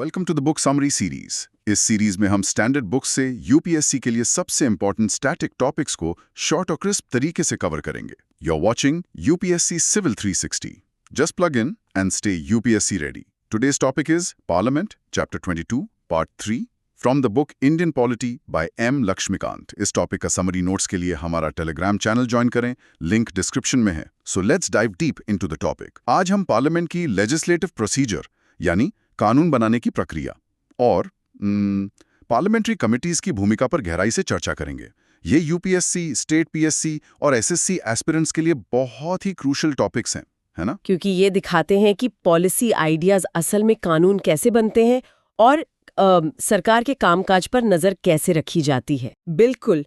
Welcome to the book summary series. इस series में हम स्टैंडर्ड बुक्स से यूपीएससी के लिए सबसे इंपॉर्टेंट स्टैटिक टॉपिक्स को शॉर्ट और क्रिस्प तरीके से कवर करेंगे। You are watching UPSC civil 360। Just plug in and stay UPSC ready. Today's topic is parliament chapter 22 part 3 from the book Indian polity by M Laxmikanth. इस topic का summary notes के लिए हमारा telegram channel join करें, link description में है। So let's dive deep into the topic. आज हम पार्लियामेंट की लेजिस्लेटिव प्रोसीजर यानी कानून बनाने की प्रक्रिया और पार्लियामेंट्री कमिटीज की भूमिका पर गहराई से चर्चा करेंगे। ये यूपीएससी, स्टेट पीएससी और एसएससी एस्पिरेंट्स के लिए बहुत ही क्रूशियल टॉपिक्स हैं, है ना? क्योंकि ये दिखाते हैं कि पॉलिसी आइडियाज असल में कानून कैसे बनते हैं और सरकार के कामकाज पर नजर कैसे रखी जाती है। बिल्कुल,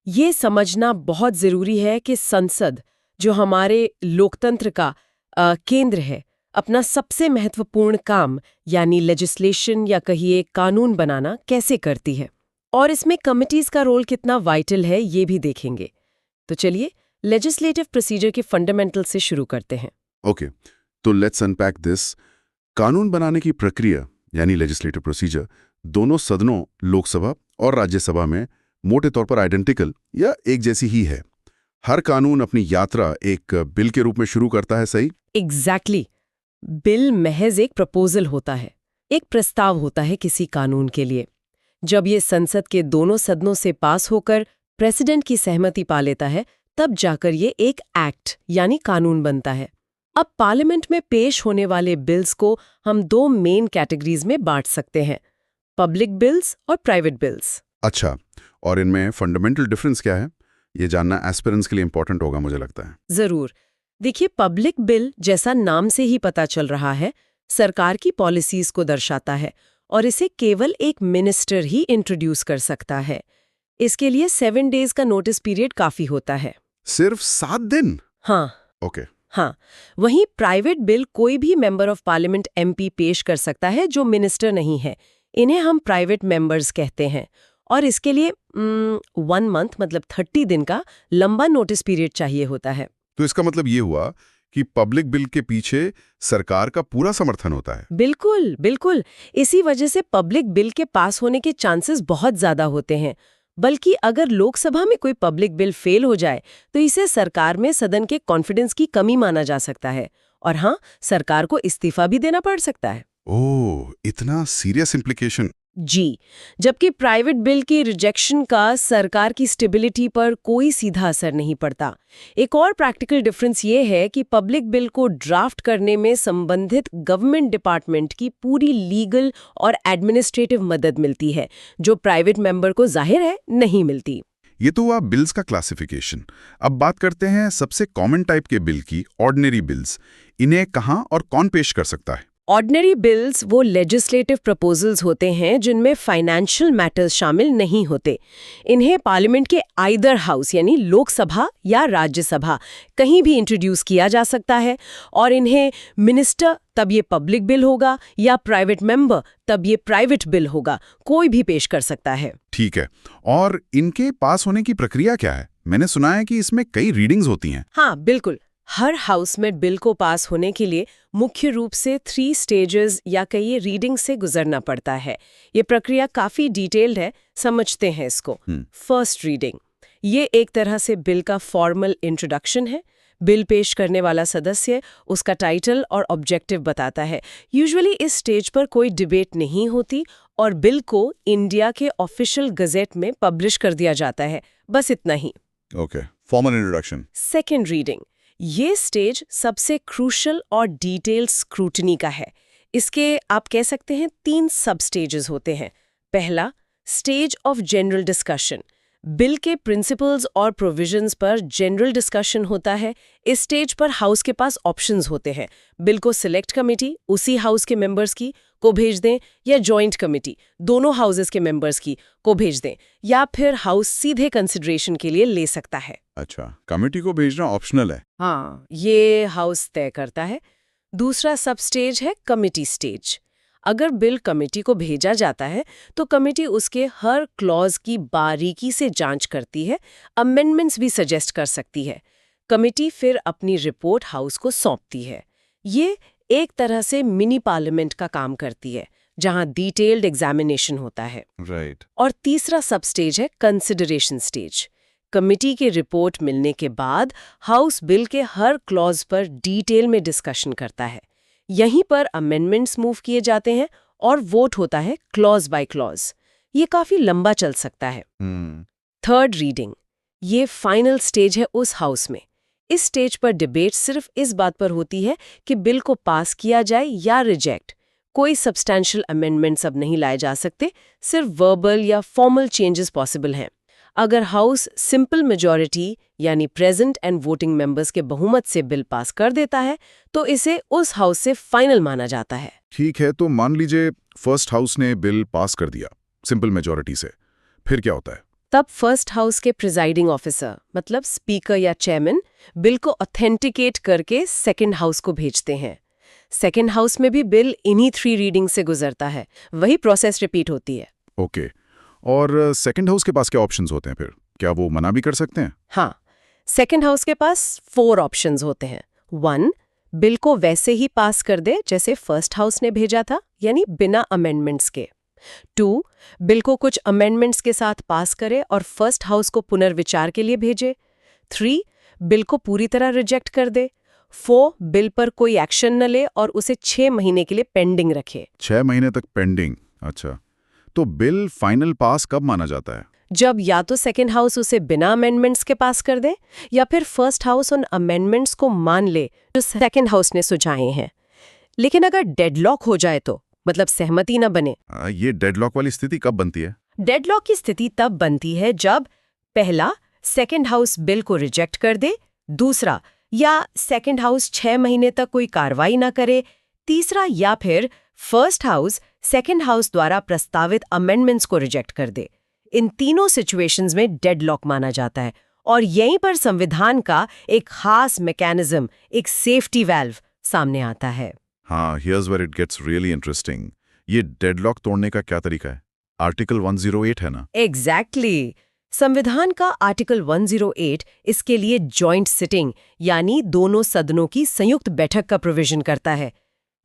ये समझना बहुत जरूरी है कि संसद, जो हमारे लोकतंत्र का केंद्र है, अपना सबसे महत्वपूर्ण काम यानी लेजिस्लेशन या कहिए कानून बनाना कैसे करती है, और इसमें कमिटीज का रोल कितना वाइटल है ये भी देखेंगे। तो चलिए लेजिस्लेटिव प्रोसीजर के फंडामेंटल से शुरू करते हैं। ओके, तो लेट्स अनपैक दिस। कानून बनाने की प्रक्रिया यानी लेजिस्लेटिव प्रोसीजर दोनों सदनों, लोकसभा और राज्यसभा में मोटे तौर पर आइडेंटिकल या एक जैसी ही है। हर कानून अपनी यात्रा एक बिल के रूप में शुरू करता है, सही? एग्जैक्टली। बिल महज एक प्रपोजल होता है, एक प्रस्ताव होता है किसी कानून के लिए। जब ये संसद के दोनों सदनों से पास होकर प्रेसिडेंट की सहमति पा लेता है, तब जाकर ये एक एक्ट यानी कानून बनता है। अब पार्लियामेंट में पेश होने वाले बिल्स को हम दो मेन कैटेगरीज में बांट सकते हैं, पब्लिक बिल्स और प्राइवेट बिल्स। अच्छा, और इनमें फंडामेंटल डिफरेंस क्या है? ये जानना एस्पिरेंट्स के लिए इंपॉर्टेंट होगा, मुझे लगता है। जरूर। देखिए, पब्लिक बिल जैसा नाम से ही पता चल रहा है, सरकार की पॉलिसीज को दर्शाता है और इसे केवल एक मिनिस्टर ही इंट्रोड्यूस कर सकता है। इसके लिए 7 डेज का नोटिस पीरियड काफी होता है। सिर्फ 7 दिन? हाँ। ओके। हाँ, वहीं प्राइवेट बिल कोई भी मेंबर ऑफ पार्लियामेंट एमपी पेश कर सकता है जो मिनिस्टर नहीं है। इन्हें हम प्राइवेट मेंबर्स कहते हैं और इसके लिए 1 मंथ मतलब 30 दिन का लंबा नोटिस पीरियड चाहिए होता है। तो इसका मतलब ये हुआ कि पब्लिक बिल के पीछे सरकार का पूरा समर्थन होता है। बिल्कुल बिल्कुल। इसी वजह से पब्लिक बिल के पास होने के चांसेस बहुत ज्यादा होते हैं। बल्कि अगर लोकसभा में कोई पब्लिक बिल फेल हो जाए तो इसे सरकार में सदन के कॉन्फिडेंस की कमी माना जा सकता है और हाँ, सरकार को इस्तीफा भी देना पड़ सकता है। ओह, इतना सीरियस इम्प्लीकेशन। जी, जबकि प्राइवेट बिल की रिजेक्शन का सरकार की स्टेबिलिटी पर कोई सीधा असर नहीं पड़ता। एक और प्रैक्टिकल डिफरेंस ये है कि पब्लिक बिल को ड्राफ्ट करने में संबंधित गवर्नमेंट डिपार्टमेंट की पूरी लीगल और एडमिनिस्ट्रेटिव मदद मिलती है, जो प्राइवेट मेंबर को जाहिर है नहीं मिलती। ये तो हुआ बिल्स का क्लासिफिकेशन। अब बात करते हैं सबसे कॉमन टाइप के बिल की, ऑर्डिनरी बिल्स। इन्हें कहाँ और कौन पेश कर सकता है? ऑर्डिनरी बिल्स वो लेजिस्लेटिव प्रपोजल्स होते हैं जिनमें फाइनेंशियल मैटर्स शामिल नहीं होते। इन्हें पार्लियामेंट के आइदर हाउस यानी लोकसभा या राज्यसभा कहीं भी इंट्रोड्यूस किया जा सकता है और इन्हें मिनिस्टर तब ये पब्लिक बिल होगा या प्राइवेट मेंबर तब ये प्राइवेट बिल होगा, कोई भी पेश कर सकता है। ठीक है, और इनके पास होने की प्रक्रिया क्या है? मैंने सुना है कि इसमें कई रीडिंग्स होती हैं। हाँ, बिल्कुल। हर हाउस में बिल को पास होने के लिए मुख्य रूप से 3 स्टेजेस या कई रीडिंग से गुजरना पड़ता है। ये प्रक्रिया काफी डिटेल्ड है, समझते हैं इसको। फर्स्ट रीडिंग, ये एक तरह से बिल का फॉर्मल इंट्रोडक्शन है। बिल पेश करने वाला सदस्य उसका टाइटल और ऑब्जेक्टिव बताता है। यूजुअली इस स्टेज पर कोई डिबेट नहीं होती और बिल को इंडिया के ऑफिशियल गजेट में पब्लिश कर दिया जाता है। बस इतना ही। Okay, formal introduction. Second reading, ये स्टेज सबसे क्रूशल और डिटेल्ड स्क्रूटनी का है। इसके आप कह सकते हैं 3 सब स्टेजेस होते हैं। पहला, stage of general discussion. Bill के प्रिंसिपल्स और प्रोविजंस पर जनरल डिस्कशन होता है। इस स्टेज पर हाउस के पास ऑप्शंस होते हैं। बिल को सिलेक्ट कमेटी उसी हाउस के मेंबर्स की को भेज दें या जॉइंट कमेटी दोनों हाउसेस के मेंबर्स की को भेज दें, या फिर हाउस सीधे कंसिडरेशन के लिए ले सकता है। अच्छा, कमेटी को भेजना ऑप्शनल है। हाँ, ये हाउस तय करता है। दूसरा सब स्टेज है कमेटी स्टेज। अगर बिल कमेटी को भेजा जाता है तो कमेटी उसके हर क्लॉज की बारीकी से जांच करती है, अमेंडमेंट्स भी सजेस्ट कर सकती है। कमेटी फिर अपनी रिपोर्ट हाउस को सौंपती है। ये एक तरह से मिनी पार्लियामेंट का काम करती है। जहां डिटेल्ड एग्जामिनेशन होता है। राइट। और तीसरा सब स्टेज है कंसिडरेशन स्टेज। कमिटी की रिपोर्ट मिलने के बाद हाउस बिल के हर क्लॉज पर डिटेल में डिस्कशन करता है। यहीं पर अमेंडमेंट्स मूव किए जाते हैं और वोट होता है क्लॉज बाय क्लॉज। ये काफी लंबा चल सकता है। थर्ड रीडिंग, ये फाइनल स्टेज है उस हाउस में। इस स्टेज पर डिबेट सिर्फ इस बात पर होती है कि बिल को पास किया जाए या रिजेक्ट। कोई सब्सटैंशियल अमेंडमेंट्स अब नहीं लाए जा सकते, सिर्फ वर्बल या फॉर्मल चेंजेस पॉसिबल हैं। अगर हाउस सिंपल मेजॉरिटी यानी प्रेजेंट एंड वोटिंग मेंबर्स के बहुमत से बिल पास कर देता है तो इसे उस हाउस से फाइनल माना जाता है। ठीक है, तो मान लीजिए फर्स्ट हाउस ने बिल पास कर दिया सिंपल मेजॉरिटी से, फिर क्या होता है? तब फर्स्ट हाउस के प्रिजाइडिंग ऑफिसर मतलब स्पीकर या चेयरमैन बिल को ऑथेंटिकेट करके सेकंड हाउस को भेजते हैं। सेकंड हाउस में भी बिल इन्हीं 3 रीडिंग से गुजरता है, वही प्रोसेस रिपीट होती है। ओके। और सेकंड हाउस के पास क्या ऑप्शंस होते हैं फिर? क्या वो मना भी कर सकते हैं? हाँ, सेकंड हाउस के पास 4 ऑप्शंस होते हैं। 1, बिल को वैसे ही पास कर दे जैसे फर्स्ट हाउस ने भेजा था, यानी बिना अमेंडमेंट्स के। 2, बिल को कुछ अमेंडमेंट्स के साथ पास करे और फर्स्ट हाउस को पुनर्विचार के लिए भेजे। 3, बिल को पूरी तरह रिजेक्ट कर दे। 4, बिल पर कोई एक्शन न ले और उसे 6 महीने के लिए पेंडिंग रखे। 6 महीने तक पेंडिंग। अच्छा, तो बिल फाइनल पास कब माना जाता है? जब या तो सेकेंड हाउस उसे बिना अमेंडमेंट्स के पास कर दे या फिर फर्स्ट हाउस उन अमेंडमेंट्स को मान ले जो सेकेंड हाउस ने सुझाए हैं। लेकिन अगर डेडलॉक हो जाए तो मतलब सहमति न बने। ये डेडलॉक वाली स्थिति कब बनती है? डेडलॉक की स्थिति तब बनती है जब पहला, सेकेंड हाउस बिल को रिजेक्ट कर दे। दूसरा, या सेकेंड हाउस 6 महीने तक कोई कार्रवाई न करे। तीसरा, या फिर फर्स्ट हाउस सेकेंड हाउस द्वारा प्रस्तावित अमेंडमेंट्स को रिजेक्ट कर दे। इन तीनों सिचुएशंस में डेडलॉक माना जाता है और यहीं पर संविधान का एक खास मैकेनिज्म, एक सेफ्टी वाल्व सामने आता है। हाँ, here's where it gets really interesting. ये डेडलॉक तोड़ने का क्या तरीका है? आर्टिकल 108 है ना? एग्जैक्टली। संविधान का आर्टिकल 108 इसके लिए जॉइंट सिटिंग यानी दोनों सदनों की संयुक्त बैठक का प्रोविजन करता है।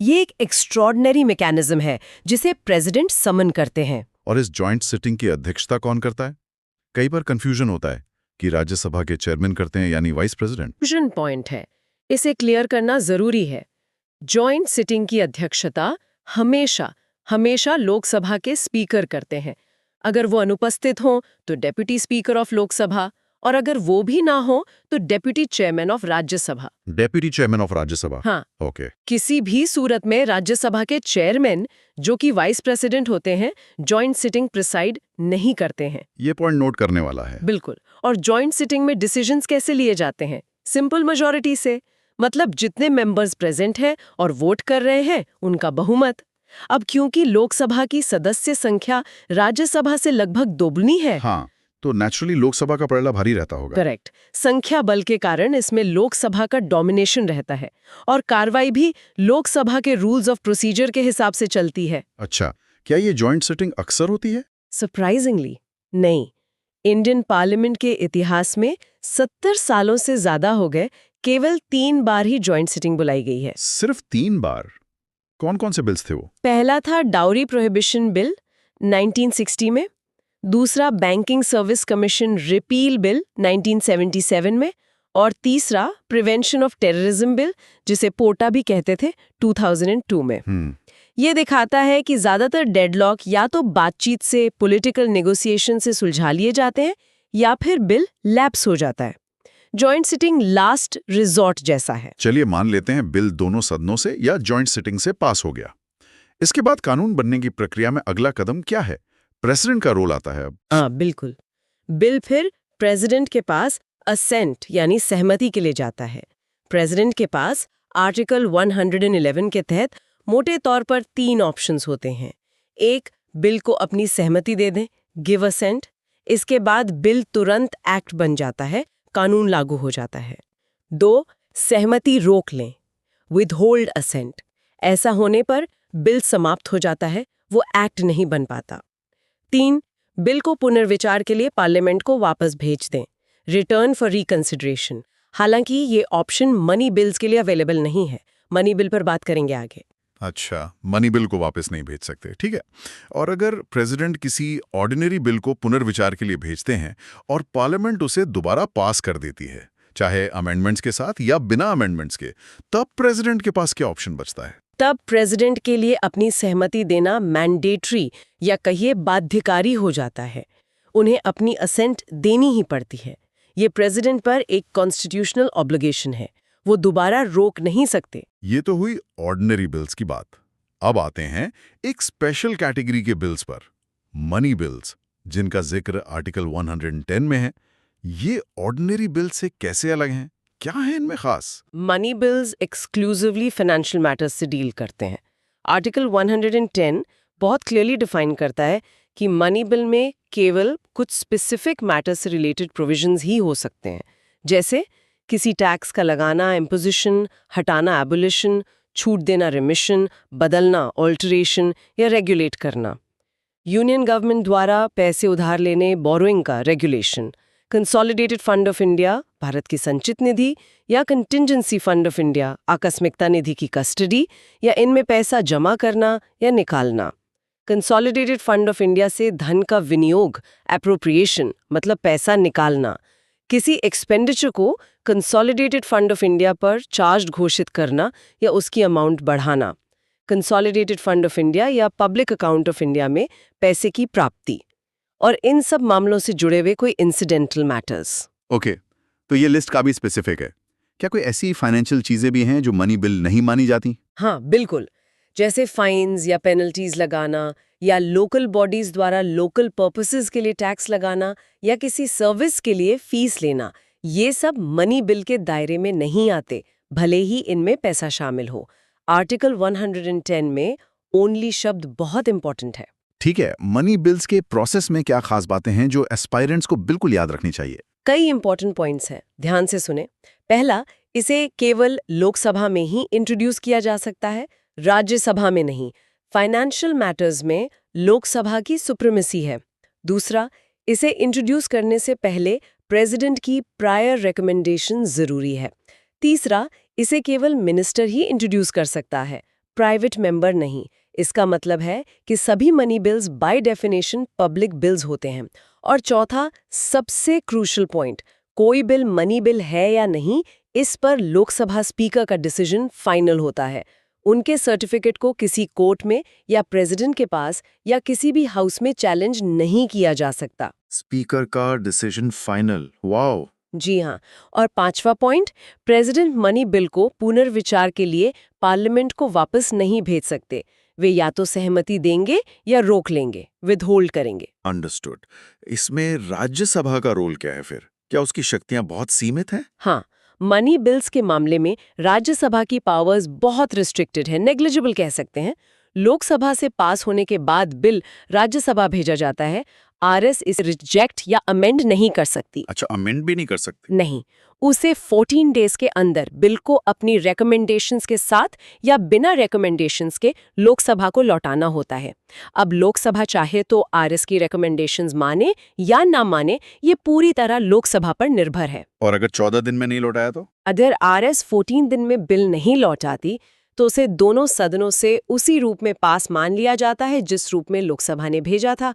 ये एक एक्स्ट्रॉर्डिनरी मैकेनिज्म है जिसे प्रेसिडेंट समन करते हैं। और इस जॉइंट सिटिंग की अध्यक्षता कौन करता है? कई बार कंफ्यूजन होता है कि राज्यसभा के चेयरमैन करते हैं यानी वाइस प्रेसिडेंट। कंफ्यूजन पॉइंट है, इसे क्लियर करना जरूरी है। जॉइंट सिटिंग की अध्यक्षता हमेशा लोकसभा के स्पीकर करते हैं। अगर वो अनुपस्थित हों तो डेप्यूटी स्पीकर ऑफ लोकसभा, और अगर वो भी ना हो तो deputy chairman of Rajya Sabha. Deputy chairman of Rajya Sabha. हाँ, ओके। किसी भी सूरत में राज्यसभा के चेयरमैन जो कि वाइस प्रेसिडेंट होते हैं जॉइंट सिटिंग प्रिसाइड नहीं करते हैं। ये पॉइंट नोट करने वाला है। बिल्कुल। और जॉइंट सिटिंग में डिसीजंस कैसे लिए जाते हैं? सिंपल मेजॉरिटी से, मतलब जितने मेंबर्स प्रेजेंट हैं और वोट कर रहे हैं उनका बहुमत। अब क्योंकि लोकसभा की सदस्य संख्या राज्यसभा से लगभग दोगुनी है, हाँ, तो नेचुरली लोकसभा का पलड़ा भारी रहता होगा। करेक्ट। संख्या बल के कारण इसमें लोकसभा का डोमिनेशन रहता है और कार्रवाई भी लोकसभा के रूल्स ऑफ प्रोसीजर के हिसाब से चलती है। अच्छा, क्या ये जॉइंट सिटिंग अक्सर होती है? सरप्राइजिंगली नहीं। इंडियन पार्लियामेंट के इतिहास में 70 सालों से ज्यादा हो गए केवल 3 बार ही जॉइंट सिटिंग बुलाई गई है। सिर्फ 3 बार? कौन कौन से बिल्स थे वो? पहला था डाउरी प्रोहिबिशन बिल 1960 में, दूसरा banking service commission repeal bill 1977 में, और तीसरा प्रिवेंशन ऑफ टेररिज्म बिल जिसे पोटा भी कहते थे 2002 में। ये दिखाता है कि ज्यादातर डेडलॉक या तो बातचीत से, पॉलिटिकल नेगोशिएशन से सुलझा लिए जाते हैं या फिर बिल लैप्स हो जाता है। जॉइंट सिटिंग लास्ट रिजॉर्ट जैसा है। चलिए मान लेते हैं बिल दोनों सदनों से या जॉइंट सिटिंग से पास हो गया। इसके बाद कानून बनने की प्रक्रिया में अगला कदम क्या है? प्रेसिडेंट का रोल आता है अब। हाँ, बिल्कुल। बिल फिर प्रेसिडेंट के पास असेंट यानी सहमति के लिए जाता है। प्रेसिडेंट के पास आर्टिकल 111 के तहत मोटे तौर पर 3 ऑप्शंस होते हैं। 1, बिल को अपनी सहमति दे दें, गिव असेंट। इसके बाद बिल तुरंत एक्ट बन जाता है, कानून लागू हो जाता है। 2, सहमति रोक लें, विदहोल्ड असेंट। ऐसा होने पर बिल समाप्त हो जाता है, वो एक्ट नहीं बन पाता। 3, बिल को पुनर्विचार के लिए पार्लियामेंट को वापस भेज दें, रिटर्न फॉर रिकंसिडरेशन। हालांकि ये ऑप्शन मनी बिल्स के लिए अवेलेबल नहीं है। मनी बिल पर बात करेंगे आगे। अच्छा, मनी बिल को वापस नहीं भेज सकते, ठीक है। और अगर प्रेसिडेंट किसी ऑर्डिनरी बिल को पुनर्विचार के लिए भेजते हैं और पार्लियामेंट उसे दोबारा पास कर देती है, चाहे अमेंडमेंट्स के साथ या बिना अमेंडमेंट्स के, तब प्रेसिडेंट के पास क्या ऑप्शन बचता है? तब प्रेसिडेंट के लिए अपनी सहमति देना मैंडेटरी या कहिए बाध्यकारी हो जाता है। उन्हें अपनी असेंट देनी ही पड़ती है। ये प्रेसिडेंट पर एक कॉन्स्टिट्यूशनल ऑब्लिगेशन है, वो दोबारा रोक नहीं सकते। ये तो हुई ऑर्डिनरी बिल्स की बात। अब आते हैं एक स्पेशल कैटेगरी के बिल्स पर, मनी बिल्स, जिनका जिक्र आर्टिकल 110 में है। ये ऑर्डिनरी बिल से कैसे अलग हैं? क्या है इनमें खास? Money bills exclusively financial matters से डील करते हैं। आर्टिकल 110 बहुत क्लियरली डिफाइन करता है कि मनी बिल में केवल कुछ स्पेसिफिक मैटर्स से रिलेटेड प्रोविजंस ही हो सकते हैं, जैसे किसी टैक्स का लगाना, इम्पोजिशन, हटाना, एबोलिशन, छूट देना, रिमिशन, बदलना, ऑल्टरेशन या रेगुलेट करना। यूनियन गवर्नमेंट द्वारा पैसे उधार लेने, बोरोइंग का regulation, consolidated fund of India, Bharat की संचित निधि, या कंटिंजेंसी फंड ऑफ इंडिया, आकस्मिकता निधि की कस्टडी या इनमें पैसा जमा करना या निकालना। कंसोलिडेटेड फंड ऑफ इंडिया से धन का विनियोग, एप्रोप्रिएशन, मतलब पैसा निकालना। किसी एक्सपेंडिचर को कंसोलिडेटेड फंड ऑफ इंडिया पर चार्ज घोषित करना या उसकी अमाउंट बढ़ाना। कंसोलिडेटेड फंड ऑफ इंडिया या पब्लिक अकाउंट ऑफ इंडिया में पैसे की प्राप्ति। और इन सब मामलों से जुड़े हुए कोई इंसिडेंटल मैटर्स। ओके, तो ये लिस्ट काफी स्पेसिफिक है। क्या कोई ऐसी फाइनेंशियल चीजें भी हैं जो मनी बिल नहीं मानी जाती? हाँ, बिल्कुल। जैसे फाइन्स या पेनल्टीज लगाना, या लोकल बॉडीज द्वारा लोकल पर्पसेस के लिए टैक्स लगाना, या किसी सर्विस के लिए फीस लेना, ये सब मनी बिल के दायरे में नहीं आते, भले ही इनमें पैसा शामिल हो। आर्टिकल 110 में ओनली शब्द बहुत इंपॉर्टेंट है। ठीक है, मनी बिल्स के प्रोसेस में क्या खास बातें हैं जो एस्पायरेंट्स को बिल्कुल याद रखनी चाहिए? कई इंपॉर्टेंट पॉइंट्स हैं, ध्यान से सुने। पहला, इसे केवल लोकसभा में ही इंट्रोड्यूस किया जा सकता है, राज्यसभा में नहीं। फाइनेंशियल मैटर्स में लोकसभा की सुप्रीमेसी है। दूसरा, इसे इंट्रोड्यूस करने से पहले प्रेसिडेंट की प्रायर रिकमेंडेशन जरूरी है। तीसरा, इसे केवल मिनिस्टर ही इंट्रोड्यूस कर सकता है, प्राइवेट मेंबर नहीं। इसका मतलब है कि सभी money bills by definition public bills होते हैं। और चौथा, सबसे क्रूशियल पॉइंट, कोई बिल मनी बिल है या नहीं, इस पर लोकसभा स्पीकर का डिसीजन फाइनल होता है। उनके सर्टिफिकेट को किसी कोर्ट में या प्रेसिडेंट के पास या किसी भी हाउस में चैलेंज नहीं किया जा सकता। स्पीकर का डिसीजन फाइनल, वाओ। जी हाँ। और पांचवा पॉइंट, प्रेसिडेंट मनी बिल को पुनर्विचार के लिए पार्लियामेंट को वापस नहीं भेज सकते। वे या तो सहमति देंगे या रोक लेंगे, विदहोल्ड करेंगे। अंडरस्टूड। इसमें राज्यसभा का रोल क्या है फिर? क्या उसकी शक्तियां बहुत सीमित हैं? हाँ, मनी बिल्स के मामले में राज्यसभा की पावर्स बहुत रिस्ट्रिक्टेड है, नेग्लिजिबल कह सकते हैं। लोकसभा से पास होने के बाद बिल राज्यसभा भेजा जाता है। आरएस इसे रिजेक्ट या अमेंड नहीं कर सकती। अच्छा, अमेंड भी नहीं कर सकते? नहीं, उसे 14 डेज के अंदर बिल को अपनी रिकमेंडेशंस के साथ या बिना रिकमेंडेशंस के लोकसभा को लौटाना होता है। अब लोकसभा चाहे तो आरएस की रिकमेंडेशंस माने या ना माने, ये पूरी तरह लोकसभा पर निर्भर है। और अगर 14 दिन में नहीं लौटाया तो? अगर आरएस 14 दिन में बिल नहीं लौटाती तो उसे दोनों सदनों से उसी रूप में पास मान लिया जाता है जिस रूप में लोकसभा ने भेजा था।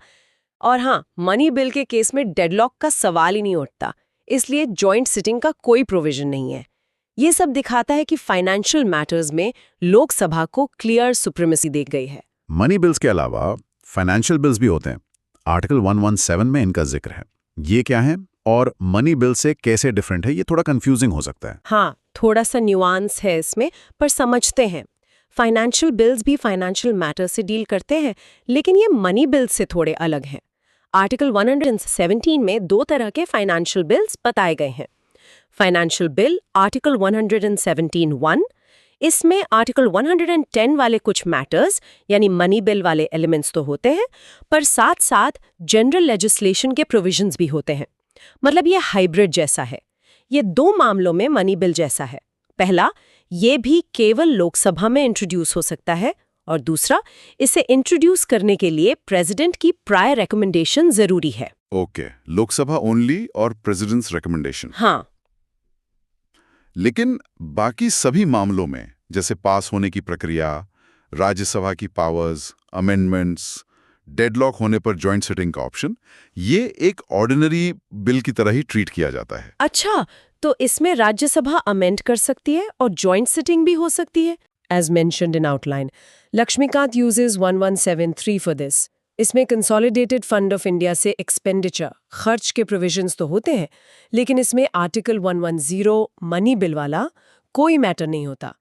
और हाँ, मनी बिल के केस में डेडलॉक का सवाल ही नहीं उठता, इसलिए जॉइंट सिटिंग का कोई प्रोविजन नहीं है। ये सब दिखाता है कि फाइनेंशियल मैटर्स में लोकसभा को क्लियर सुप्रीमेसी दी गई है। मनी बिल्स के अलावा फाइनेंशियल बिल्स भी होते हैं। आर्टिकल 117 में इनका जिक्र है। ये क्या है और मनी बिल से कैसे डिफरेंट है, ये थोड़ा कंफ्यूजिंग हो सकता है। हाँ, थोड़ा सा न्यूआंस है इसमें, पर समझते हैं। फाइनेंशियल बिल्स भी फाइनेंशियल मैटर्स से डील करते हैं, लेकिन ये मनी बिल्स से थोड़े अलग हैं। आर्टिकल 117 में दो तरह के फाइनेंशियल बिल्स बताए गए हैं। फाइनेंशियल बिल आर्टिकल 117(1), इसमें आर्टिकल 110 वाले कुछ मैटर्स यानी मनी बिल वाले एलिमेंट्स तो होते हैं, पर साथ साथ जनरल लेजिस्लेशन के प्रोविजंस भी होते हैं। मतलब ये हाइब्रिड जैसा है। ये दो मामलों में मनी बिल जैसा है। पहला, ये भी केवल लोकसभा में इंट्रोड्यूस हो सकता है, और दूसरा, इसे इंट्रोड्यूस करने के लिए प्रेसिडेंट की प्रायर रिकमेंडेशन जरूरी है। ओके, लोकसभा ओनली और प्रेसिडेंट्स रिकमेंडेशन। हाँ, लेकिन बाकी सभी मामलों में, जैसे पास होने की प्रक्रिया, राज्यसभा की पावर्स, अमेंडमेंट्स, डेडलॉक होने पर जॉइंट सिटिंग का ऑप्शन, ये एक ऑर्डिनरी बिल की तरह ही ट्रीट किया जाता है। अच्छा, तो इसमें राज्यसभा अमेंड कर सकती है और जॉइंट सिटिंग भी हो सकती है। As mentioned in outline, Laxmikanth uses 1173 for this. इसमें कंसोलिडेटेड फंड ऑफ इंडिया से एक्सपेंडिचर, खर्च के प्रोविजंस तो होते हैं, लेकिन इसमें आर्टिकल 110 मनी बिल वाला कोई मैटर नहीं होता।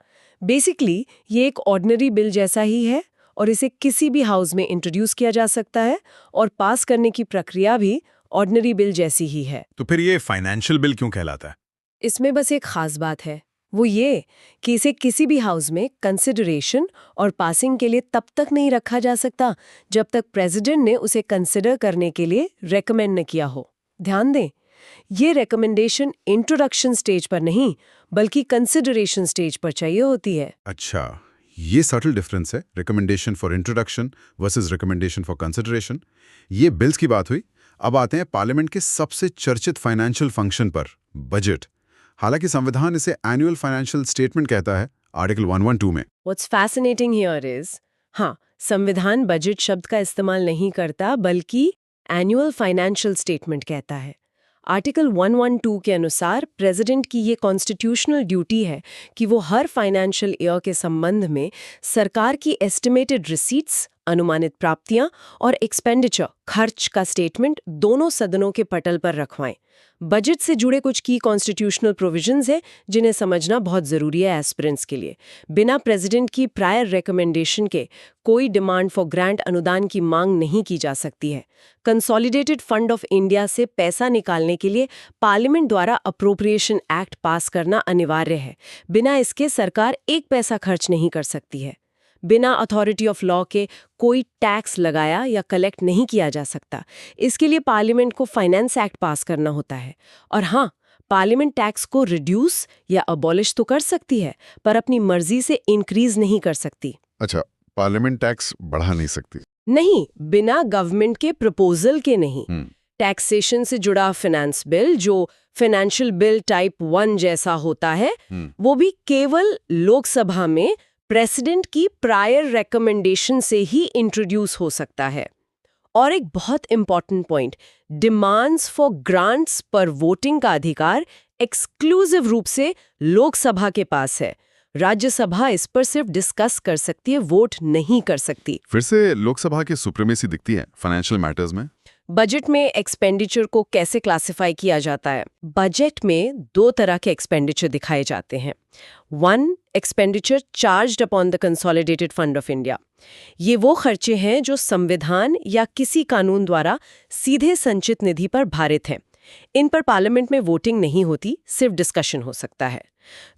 बेसिकली ये एक ऑर्डिनरी बिल जैसा ही है और इसे किसी भी हाउस में इंट्रोड्यूस किया जा सकता है और पास करने की प्रक्रिया भी ऑर्डिनरी बिल जैसी ही है। तो फिर ये फाइनेंशियल बिल क्यों कहलाता है? इसमें बस एक खास बात है, वो ये कि इसे किसी भी हाउस में कंसिडरेशन और पासिंग के लिए तब तक नहीं रखा जा सकता जब तक प्रेसिडेंट ने उसे कंसिडर करने के लिए रेकमेंड न किया हो। ध्यान दें, ये रेकमेंडेशन इंट्रोडक्शन स्टेज पर नहीं बल्कि कंसिडरेशन स्टेज पर चाहिए होती है। अच्छा, ये सटल डिफरेंस है, recommendation for introduction versus recommendation for consideration. ये बिल्स की बात हुई। अब आते हैं पार्लियामेंट के सबसे चर्चित फाइनेंशियल फंक्शन पर, बजट। हालांकि संविधान इसे एनुअल फाइनेंशियल स्टेटमेंट कहता है आर्टिकल 112 में। What's fascinating here is, हाँ, संविधान बजट शब्द का इस्तेमाल नहीं करता बल्कि एनुअल फाइनेंशियल स्टेटमेंट कहता है। आर्टिकल 112 के अनुसार प्रेसिडेंट की ये कॉन्स्टिट्यूशनल ड्यूटी है कि वो हर फाइनेंशियल ईयर के संबंध में सरकार की एस्टिमेटेड रिसीट्स, अनुमानित प्राप्तियां और एक्सपेंडिचर, खर्च का स्टेटमेंट दोनों सदनों के पटल पर रखवाएं। बजट से जुड़े कुछ की कॉन्स्टिट्यूशनल प्रोविजंस हैं जिन्हें समझना बहुत ज़रूरी है एस्पिरेंट्स के लिए। बिना प्रेसिडेंट की प्रायर रिकमेंडेशन के कोई डिमांड फॉर ग्रांट अनुदान की मांग नहीं की जा सकती है। कंसोलिडेटेड फंड ऑफ इंडिया से पैसा निकालने के लिए पार्लियामेंट द्वारा अप्रोप्रिएशन एक्ट पास करना अनिवार्य है। बिना इसके सरकार एक पैसा खर्च नहीं कर सकती है। बिना अथॉरिटी ऑफ लॉ के कोई टैक्स लगाया या कलेक्ट नहीं किया जा सकता। इसके लिए पार्लियामेंट को फाइनेंस एक्ट पास करना होता है। और हाँ, पार्लियामेंट टैक्स को रिड्यूस या अबॉलिश तो कर सकती है, पर अपनी मर्जी से इंक्रीज नहीं कर सकती। अच्छा, पार्लियामेंट टैक्स बढ़ा नहीं सकती? नहीं, बिना गवर्नमेंट के प्रपोजल के नहीं। टैक्सेशन से जुड़ा फाइनेंस बिल, जो फाइनेंशियल बिल टाइप 1 जैसा होता है, वो भी केवल लोकसभा में प्रेसिडेंट की प्रायर रिकमेंडेशन से ही इंट्रोड्यूस हो सकता है। और एक बहुत important point, demands for grants पर वोटिंग का अधिकार एक्सक्लूसिव रूप से लोकसभा के पास है। राज्यसभा इस पर सिर्फ डिस्कस कर सकती है, वोट नहीं कर सकती। फिर से लोकसभा की सुप्रीमेसी दिखती है फाइनेंशियल मैटर्स में। बजट में एक्सपेंडिचर को कैसे क्लासिफाई किया जाता है? बजट में 2 तरह के एक्सपेंडिचर दिखाए जाते हैं। 1. Expenditure charged upon the consolidated fund of India. ये वो खर्चे हैं जो संविधान या किसी कानून द्वारा सीधे संचित निधि पर भारित हैं। इन पर पार्लियामेंट में वोटिंग नहीं होती, सिर्फ डिस्कशन हो सकता है।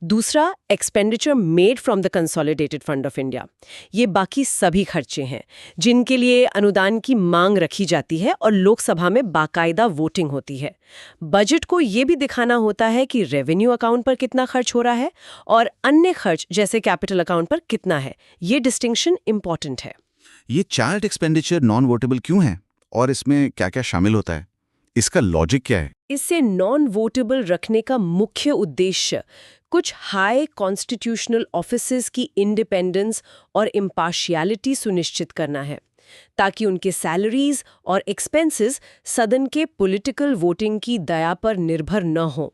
दूसरा, expenditure made from the consolidated fund of India. ये बाकी सभी खर्चे हैं जिनके लिए अनुदान की मांग रखी जाती है और लोकसभा में बाकायदा वोटिंग होती है। बजट को ये भी दिखाना होता है कि रेवेन्यू अकाउंट पर कितना खर्च हो रहा है और अन्य खर्च जैसे कैपिटल अकाउंट पर कितना है। ये डिस्टिंक्शन इंपॉर्टेंट है। ये चार्ट एक्सपेंडिचर नॉन वोटेबल क्यों है और इसमें क्या क्या शामिल होता है? इसका लॉजिक क्या है? इससे नॉन वोटेबल रखने का मुख्य उद्देश्य कुछ हाई कॉन्स्टिट्यूशनल ऑफिसेज की इंडिपेंडेंस और इम्पार्शियलिटी सुनिश्चित करना है, ताकि उनके सैलरीज और एक्सपेंसेस सदन के पॉलिटिकल वोटिंग की दया पर निर्भर न हो।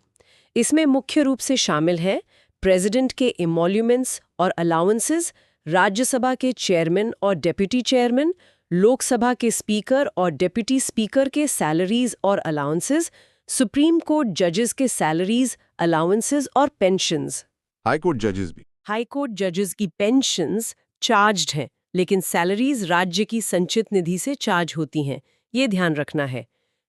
इसमें मुख्य रूप से शामिल हैं प्रेसिडेंट के इमोल्यूमेंट्स और अलाउंसेस, राज्यसभा के चेयरमैन और डेप्यूटी चेयरमैन, लोकसभा के स्पीकर और डेप्यूटी स्पीकर के सैलरीज और अलाउंसेस, सुप्रीम कोर्ट जजेस के सैलरीज, अलाउंसेस और पेंशन्स। हाई कोर्ट जजेस भी? हाई कोर्ट जजेस की पेंशन्स चार्ज्ड हैं, लेकिन सैलरीज राज्य की संचित निधि से चार्ज होती हैं, ये ध्यान रखना है।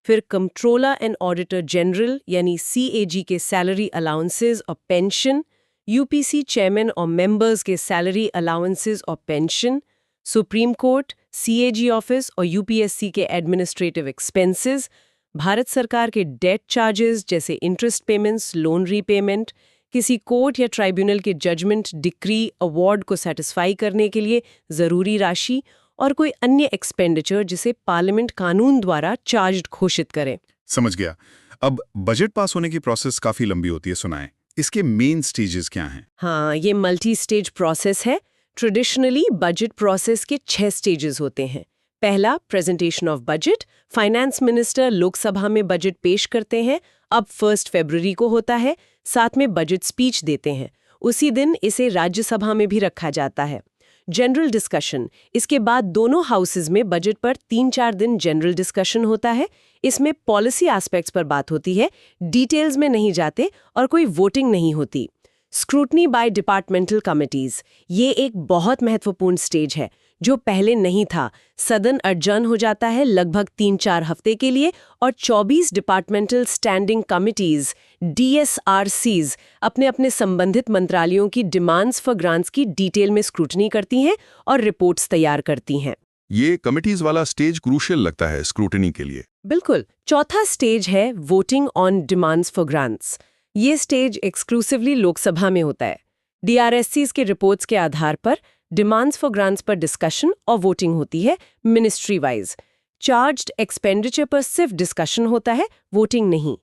फिर कंट्रोलर एंड ऑडिटर जनरल यानी CAG के सैलरी अलाउंसेस और पेंशन, UPC चेयरमैन और मेंबर्स के सैलरी अलाउंसेस और pension, supreme court, CAG office और UPSC के एडमिनिस्ट्रेटिव एक्सपेंसेस, भारत सरकार के डेट चार्जेस जैसे इंटरेस्ट पेमेंट्स, लोन रीपेमेंट, किसी कोर्ट या ट्राइब्यूनल के जजमेंट, डिक्री, अवार्ड को सेटिस्फाई करने के लिए ज़रूरी राशि और कोई अन्य एक्सपेंडिचर जिसे पार्लियामेंट कानून द्वारा चार्ज्ड घोषित करे। समझ गया। अब बजट पास होने की प्रोसेस काफी लंबी होती है, सुना है। इसके मेन स्टेजेस क्या हैं? हाँ, ये मल्टी स्टेज प्रोसेस है ट्रेडिशनली बजट प्रोसेस के 6 स्टेजेस होते हैं। पहला, presentation of budget. Finance minister Lok Sabha में बजट पेश करते हैं। अब 1 फरवरी को होता है। साथ में बजट स्पीच देते हैं। उसी दिन इसे राज्यसभा में भी रखा जाता है। जनरल डिस्कशन, इसके बाद दोनों हाउसेज में बजट पर 3-4 दिन जनरल डिस्कशन होता है। इसमें पॉलिसी एस्पेक्ट्स पर बात होती है, डिटेल्स में नहीं जाते और कोई वोटिंग नहीं होती। स्क्रूटनी बाय डिपार्टमेंटल कमिटीज, ये एक बहुत महत्वपूर्ण स्टेज है जो पहले नहीं था। सदन अडजर्न हो जाता है लगभग 3-4 हफ्ते के लिए और 24 डिपार्टमेंटल स्टैंडिंग कमिटीज DSRCs अपने अपने संबंधित मंत्रालयों की डिमांड्स फॉर ग्रांट्स की डिटेल में स्क्रूटनी करती हैं और रिपोर्ट्स तैयार करती हैं। ये कमिटीज वाला स्टेज क्रूशियल लगता है स्क्रूटनी के लिए। बिल्कुल। चौथा स्टेज है voting on demands for grants. ये स्टेज एक्सक्लूसिवली लोकसभा में होता है। DRSCs के रिपोर्ट्स के आधार पर डिमांड्स फॉर ग्रांट्स पर डिस्कशन और वोटिंग होती है मिनिस्ट्री वाइज। चार्ज्ड एक्सपेंडिचर पर सिर्फ डिस्कशन होता है, वोटिंग नहीं।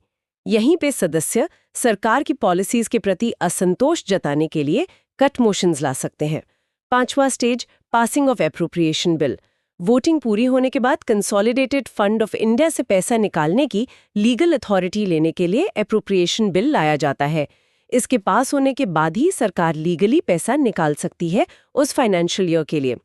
यहीं पे सदस्य सरकार की पॉलिसीज के प्रति असंतोष जताने के लिए कट मोशंस ला सकते हैं। 5वां stage, passing of appropriation bill. Voting पूरी होने के बाद कंसोलिडेटेड फंड ऑफ इंडिया से पैसा निकालने की लीगल अथॉरिटी लेने के लिए एप्रोप्रिएशन बिल लाया जाता है। इसके पास होने के बाद ही सरकार लीगली पैसा निकाल सकती है उस फाइनेंशियल ईयर के लिए।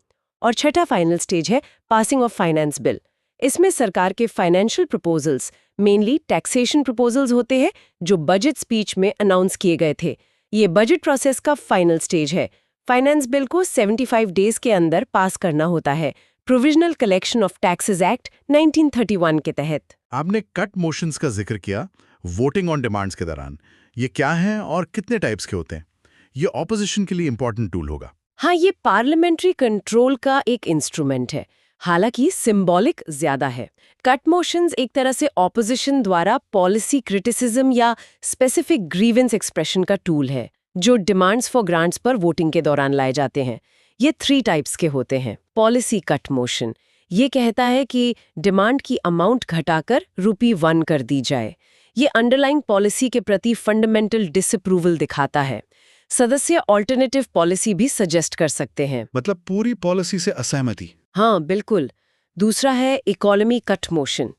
और छठा फाइनल स्टेज है पासिंग ऑफ फाइनेंस बिल। इसमें सरकार के financial proposals, mainly taxation proposals होते हैं जो बजट स्पीच में अनाउंस किए गए थे। ये बजट प्रोसेस का फाइनल स्टेज है। फाइनेंस बिल को 75 डेज के अंदर पास करना होता है, provisional collection of taxes act 1931 के तहत। आपने कट मोशंस का जिक्र किया वोटिंग ऑन डिमांड्स के दौरान। ये क्या हैं और कितने टाइप्स के होते हैं? ये ऑपोजिशन के लिए इंपॉर्टेंट टूल होगा। हाँ, ये पार्लियामेंट्री कंट्रोल का एक इंस्ट्रूमेंट है, हालांकि सिंबॉलिक ज्यादा है। कट मोशंस एक तरह से ऑपोजिशन द्वारा पॉलिसी क्रिटिसिज्म या स्पेसिफिक ग्रीवेंस एक्सप्रेशन का टूल है जो डिमांड्स फॉर ग्रांट्स पर वोटिंग के दौरान लाए जाते हैं। ये 3 टाइप्स के होते हैं। पॉलिसी कट मोशन, ये कहता है कि डिमांड की अमाउंट घटाकर ₹1 कर दी जाए। ये अंडरलाइंग पॉलिसी के प्रति फंडामेंटल डिसअप्रूवल दिखाता है। सदस्य ऑल्टरनेटिव पॉलिसी भी सजेस्ट कर सकते हैं। मतलब पूरी पॉलिसी से असहमति। हाँ, बिल्कुल। दूसरा है इकोनॉमी कट मोशन।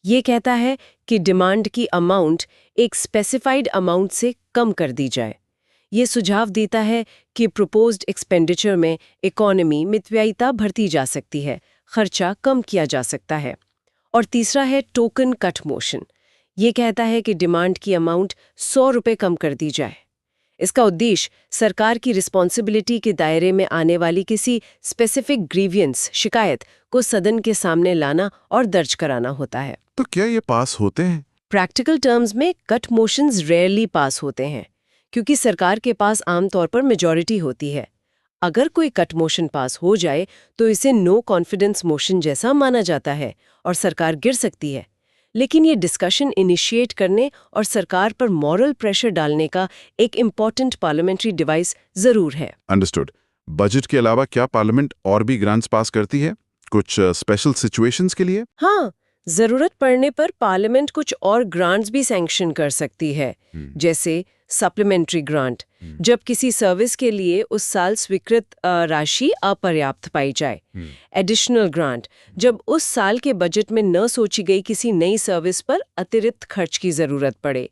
ये कहता है कि डिमांड की अमाउंट एक स्पेसिफाइड अमाउंट से कम कर दी जाए। ये सुझाव देता है कि प्रोपोज्ड एक्सपेंडिचर में इकोनॉमी मितव्ययिता भरती जा सकती है, खर्चा कम किया जा सकता है। और तीसरा है टोकन कट मोशन। ये कहता है कि डिमांड की अमाउंट ₹100 कम कर दी जाए। इसका उद्देश्य सरकार की रिस्पॉन्सिबिलिटी के दायरे में आने वाली किसी स्पेसिफिक ग्रीवियंस शिकायत को सदन के सामने लाना और दर्ज कराना होता है। तो क्या ये पास होते हैं? प्रैक्टिकल टर्म्स में कट मोशंस रेयरली पास होते हैं क्योंकि सरकार के पास आमतौर पर मेजॉरिटी होती है। अगर कोई कट मोशन पास हो जाए तो इसे नो कॉन्फिडेंस मोशन जैसा माना जाता है और सरकार गिर सकती है। लेकिन ये डिस्कशन इनिशिएट करने और सरकार पर मॉरल प्रेशर डालने का एक इम्पॉर्टेंट पार्लियामेंट्री डिवाइस जरूर है। अंडरस्टूड। बजट के अलावा क्या पार्लियामेंट और भी ग्रांट्स पास करती है कुछ स्पेशल सिचुएशंस के लिए? हाँ, जरूरत पड़ने पर पार्लियामेंट कुछ और ग्रांट्स भी सैंक्शन कर सकती है, जैसे सप्लीमेंट्री ग्रांट, जब किसी सर्विस के लिए उस साल स्वीकृत राशि अपर्याप्त पाई जाए। एडिशनल ग्रांट, जब उस साल के बजट में न सोची गई किसी नई सर्विस पर अतिरिक्त खर्च की जरूरत पड़े।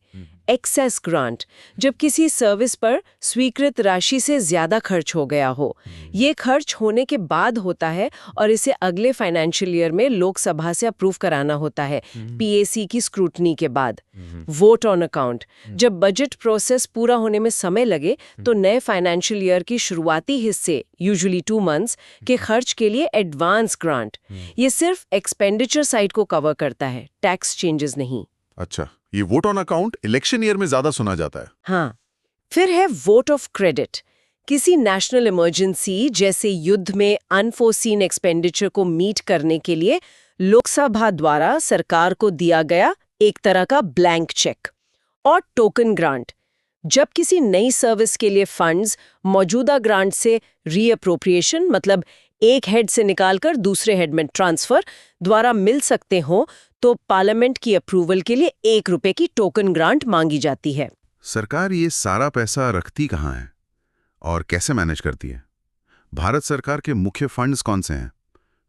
एक्सेस ग्रांट, जब किसी सर्विस पर स्वीकृत राशि से ज्यादा खर्च हो गया हो। ये खर्च होने के बाद होता है और इसे अगले फाइनेंशियल ईयर में लोकसभा से अप्रूव कराना होता है, PAC की स्क्रूटनी के बाद। वोट ऑन अकाउंट, जब बजट प्रोसेस पूरा होने में समय लगे तो नए फाइनेंशियल ईयर की शुरुआती हिस्से, यूजुअली 2 मंथ्स के खर्च के लिए एडवांस ग्रांट। ये सिर्फ एक्सपेंडिचर साइड को कवर करता है, टैक्स चेंजेस नहीं। अच्छा, ये vote on account election year में ज्यादा सुना जाता है। हाँ, फिर है वोट ऑफ क्रेडिट। किसी नेशनल इमरजेंसी जैसे युद्ध में अनफोर्सीन एक्सपेंडिचर को मीट करने के लिए लोकसभा द्वारा सरकार को दिया गया एक तरह का ब्लैंक चेक। और टोकन ग्रांट, जब किसी नई सर्विस के लिए फंड्स मौजूदा ग्रांट से रीअप्रोप्रिएशन, मतलब एक हेड से निकालकर दूसरे हेड में ट्रांसफर द्वारा मिल सकते हो, तो पार्लियामेंट की अप्रूवल के लिए ₹1 की टोकन ग्रांट मांगी जाती है। सरकार ये सारा पैसा रखती कहाँ है और कैसे मैनेज करती है? भारत सरकार के मुख्य फंड्स कौन से हैं?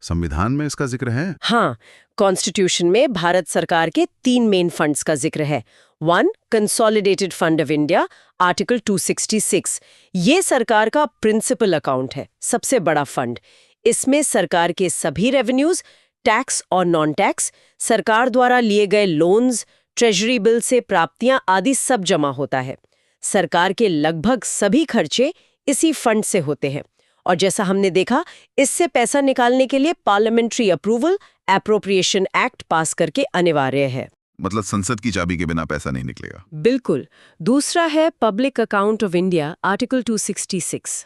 संविधान में इसका जिक्र है? हाँ, कॉन्स्टिट्यूशन में भारत सरकार के 3 मेन फंड्स का जिक्र है। 1. Consolidated fund of India, article 266। ये सरकार का प्रिंसिपल अकाउंट है, सबसे बड़ा फंड। इसमें सरकार के सभी रेवेन्यूज, टैक्स और नॉन टैक्स, सरकार द्वारा लिए गए लोन्स, ट्रेजरी बिल से प्राप्तियां आदि सब जमा होता है। सरकार के लगभग सभी खर्चे इसी फंड से होते हैं और जैसा हमने देखा, इससे पैसा निकालने के लिए पार्लियामेंट्री अप्रूवल, एप्रोप्रिएशन एक्ट पास करके अनिवार्य है। मतलब संसद की चाबी के बिना पैसा नहीं निकलेगा। बिल्कुल। दूसरा है public account of India, article 266।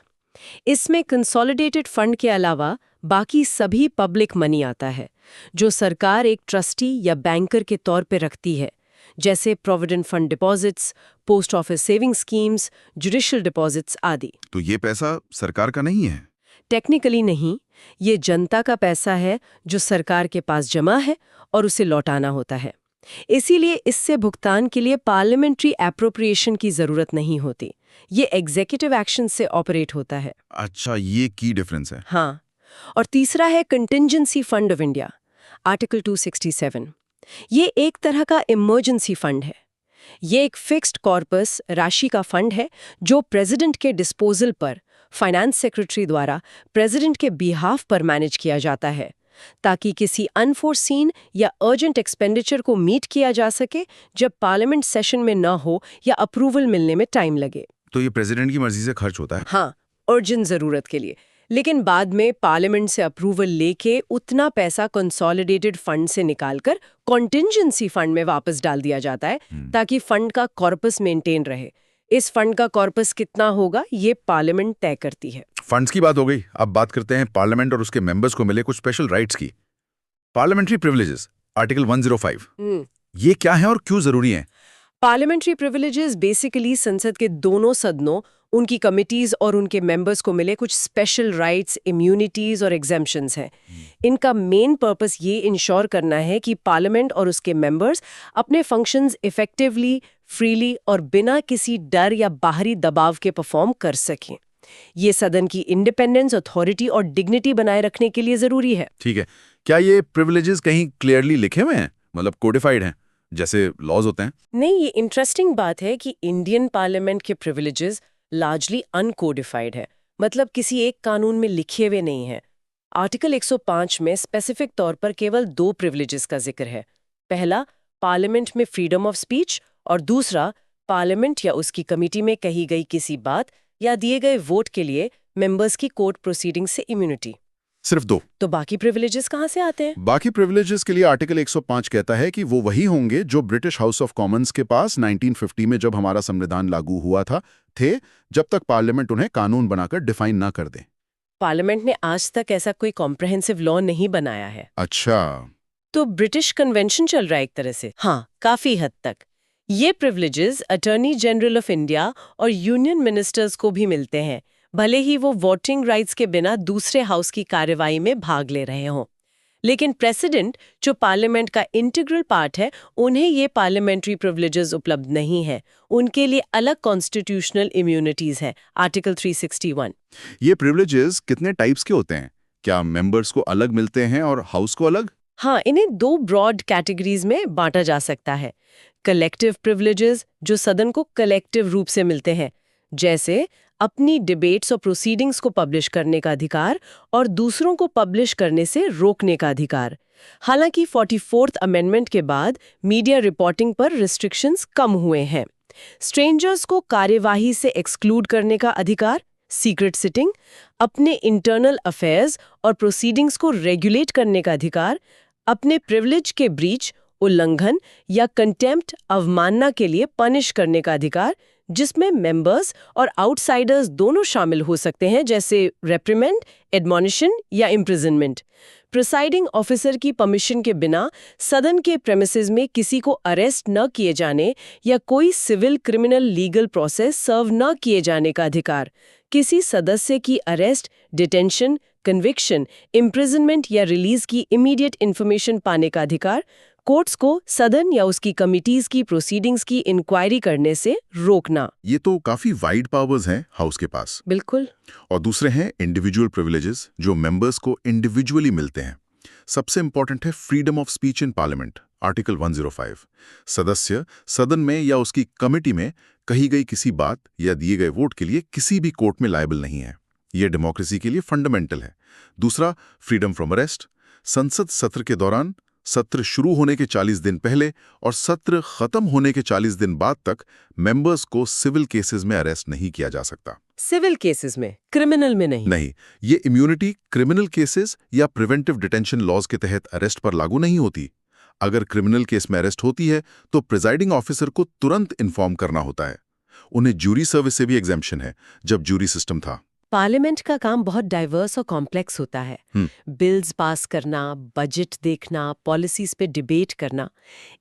इसमें कंसोलिडेटेड फंड के अलावा बाकी सभी पब्लिक मनी आता है, जो सरकार एक ट्रस्टी या बैंकर के तौर पे रखती है, जैसे provident fund deposits, post office saving schemes, judicial deposits आदि। तो ये पैसा सरकार का नहीं है? टेक्निकली नहीं, ये जनता का पैसा है जो सरकार के पास जमा है और उसे लौटाना होता है। इसीलिए इससे भुगतान के लिए पार्लियामेंट्री एप्रोप्रिएशन की जरूरत नहीं होती। ये एग्जीक्यूटिव एक्शन से ऑपरेट होता है। अच्छा, ये की डिफरेंस है। हाँ, और तीसरा है contingency fund of India, article 267। ये एक तरह का इमरजेंसी फंड है। ये एक फिक्स्ड कॉर्पस राशि का फंड है जो प्रेसिडेंट के डिस्पोजल पर फाइनेंस सेक्रेटरी द्वारा प्रेसिडेंट के बिहाफ पर मैनेज किया जाता है, ताकि किसी अनफोर्सीन या अर्जेंट एक्सपेंडिचर को मीट किया जा सके जब पार्लियामेंट सेशन में न हो या अप्रूवल मिलने में टाइम लगे। तो ये प्रेसिडेंट की मर्जी से खर्च होता है? हाँ, अर्जेंट जरूरत के लिए, लेकिन बाद में पार्लियामेंट से अप्रूवल लेके उतना पैसा कंसोलिडेटेड फंड से निकालकर कॉन्टिंजेंसी फंड में वापस डाल दिया जाता है, ताकि फंड का कॉर्पस मेंटेन रहे। इस फंड का कॉर्पस कितना होगा ये पार्लियामेंट तय करती है। फंड्स की बात हो गई, अब बात करते हैं पार्लियामेंट और उसके मेंबर्स को मिले कुछ स्पेशल राइट्स की। Parliamentary privileges, article 105। ये क्या है और क्यों जरूरी है? पार्लियामेंट्री प्रिविलेजेस बेसिकली संसद के दोनों सदनों, उनकी कमिटीज और उनके मेंबर्स को मिले कुछ स्पेशल राइट्स, इम्यूनिटीज और एग्जेम्पशंस हैं। इनका मेन पर्पस ये इंश्योर करना है कि पार्लियामेंट और उसके मेंबर्स अपने फंक्शंस इफेक्टिवली, फ्रीली और बिना किसी डर या बाहरी दबाव के परफॉर्म कर सकें। ये सदन की इंडिपेंडेंस, अथॉरिटी और डिग्निटी बनाए रखने के लिए जरूरी है। ठीक है, क्या ये प्रिविलेजेस कहीं क्लियरली लिखे हुए हैं, मतलब कोडिफाइड हैं जैसे लॉज होते हैं? नहीं, ये इंटरेस्टिंग बात है कि इंडियन पार्लियामेंट के प्रिविलेजेस लार्जली अनकोडिफाइड है, मतलब किसी एक कानून में लिखे हुए नहीं है। आर्टिकल 105 में स्पेसिफिक तौर पर केवल 2 प्रिविलेजेस का जिक्र है। पहला, पार्लियामेंट में फ्रीडम ऑफ स्पीच, और दूसरा, पार्लियामेंट या उसकी कमेटी में कही गई किसी बात या दिए गए वोट के लिए मेंबर्स की कोर्ट प्रोसीडिंग से इम्यूनिटी। सिर्फ 2? तो बाकी प्रिविलेजेस कहाँ से आते हैं? बाकी प्रिविलेजेस के लिए आर्टिकल 105 कहता है कि वो वही होंगे जो ब्रिटिश हाउस ऑफ कॉमन्स के पास 1950 में जब हमारा संविधान लागू हुआ था थे, जब तक पार्लियामेंट उन्हें कानून बनाकर डिफाइन ना कर दे। पार्लियामेंट ने आज तक ऐसा कोई कॉम्प्रहेंसिव लॉ नहीं बनाया है। अच्छा, तो ब्रिटिश कन्वेंशन चल रहा है एक तरह से। हाँ, काफी हद तक। ये privileges attorney general of India और यूनियन मिनिस्टर्स को भी मिलते हैं, भले ही वो वोटिंग राइट्स के बिना दूसरे हाउस की कार्यवाही में भाग ले रहे हों। लेकिन प्रेसिडेंट, जो पार्लियामेंट का इंटीग्रल पार्ट है, उन्हें ये पार्लियामेंट्री प्रिविलेजेस उपलब्ध नहीं है। उनके लिए अलग कॉन्स्टिट्यूशनल इम्यूनिटीज है, आर्टिकल 361। ये प्रिविलेजेस कितने टाइप्स के होते हैं? क्या मेंबर्स को अलग मिलते हैं और हाउस को अलग? हाँ, इन्हें 2 ब्रॉड कैटेगरीज में बांटा जा सकता है। कलेक्टिव प्रिविलेजेस, जो सदन को कलेक्टिव रूप से मिलते हैं, जैसे अपनी डिबेट्स और प्रोसीडिंग्स को पब्लिश करने का अधिकार और दूसरों को पब्लिश करने से रोकने का अधिकार। हालांकि 44th अमेंडमेंट के बाद मीडिया रिपोर्टिंग पर रिस्ट्रिक्शंस कम हुए हैं। स्ट्रेंजर्स को कार्यवाही से एक्सक्लूड करने का अधिकार, सीक्रेट सिटिंग, अपने इंटरनल अफेयर्स और प्रोसीडिंग्स को रेगुलेट करने का अधिकार, अपने प्रिविलेज के ब्रीच, उल्लंघन या कंटेम्प्ट, अवमानना के लिए पनिश करने का अधिकार, जिसमें मेंबर्स और आउटसाइडर्स दोनों शामिल हो सकते हैं, जैसे रेप्रिमेंड, एडमोनिशन या इम्प्रिजनमेंट। प्रिसाइडिंग ऑफिसर की परमिशन के बिना सदन के प्रेमिसेस में किसी को अरेस्ट न किए जाने या कोई सिविल क्रिमिनल लीगल प्रोसेस सर्व न किए जाने का अधिकार, किसी सदस्य की अरेस्ट, डिटेंशन, कन्विक्शन, इम्प्रिजनमेंट या रिलीज की इमीडिएट इन्फॉर्मेशन पाने का अधिकार, कोर्ट्स को सदन या उसकी कमिटीज की प्रोसीडिंग्स की इंक्वायरी करने से रोकना। ये तो काफी वाइड पावर्स हैं हाउस के पास। बिल्कुल। और दूसरे हैं इंडिविजुअल प्रिविलेजेस जो मेंबर्स को इंडिविजुअली मिलते हैं। सबसे इंपॉर्टेंट है freedom of speech in parliament, article 105। सदस्य सदन में या उसकी कमेटी में कही गई किसी बात या दिए गए वोट के लिए किसी भी कोर्ट में लायबल नहीं है। यह डेमोक्रेसी के लिए फंडामेंटल है। दूसरा, फ्रीडम फ्रॉम अरेस्ट। संसद सत्र के दौरान, सत्र शुरू होने के 40 दिन पहले और सत्र खत्म होने के 40 दिन बाद तक मेंबर्स को सिविल केसेस में अरेस्ट नहीं किया जा सकता। सिविल केसेस में, क्रिमिनल में नहीं। नहीं, ये इम्यूनिटी क्रिमिनल केसेस या प्रिवेंटिव डिटेंशन लॉज के तहत अरेस्ट पर लागू नहीं होती। अगर क्रिमिनल केस में अरेस्ट होती है तो प्रिजाइडिंग ऑफिसर को तुरंत इन्फॉर्म करना होता है। उन्हें ज्यूरी सर्विस से भी एग्जेम्पशन है जब ज्यूरी सिस्टम था। पार्लियामेंट का काम बहुत डाइवर्स और कॉम्प्लेक्स होता है। बिल्स पास करना, बजट देखना, पॉलिसीज पे डिबेट करना।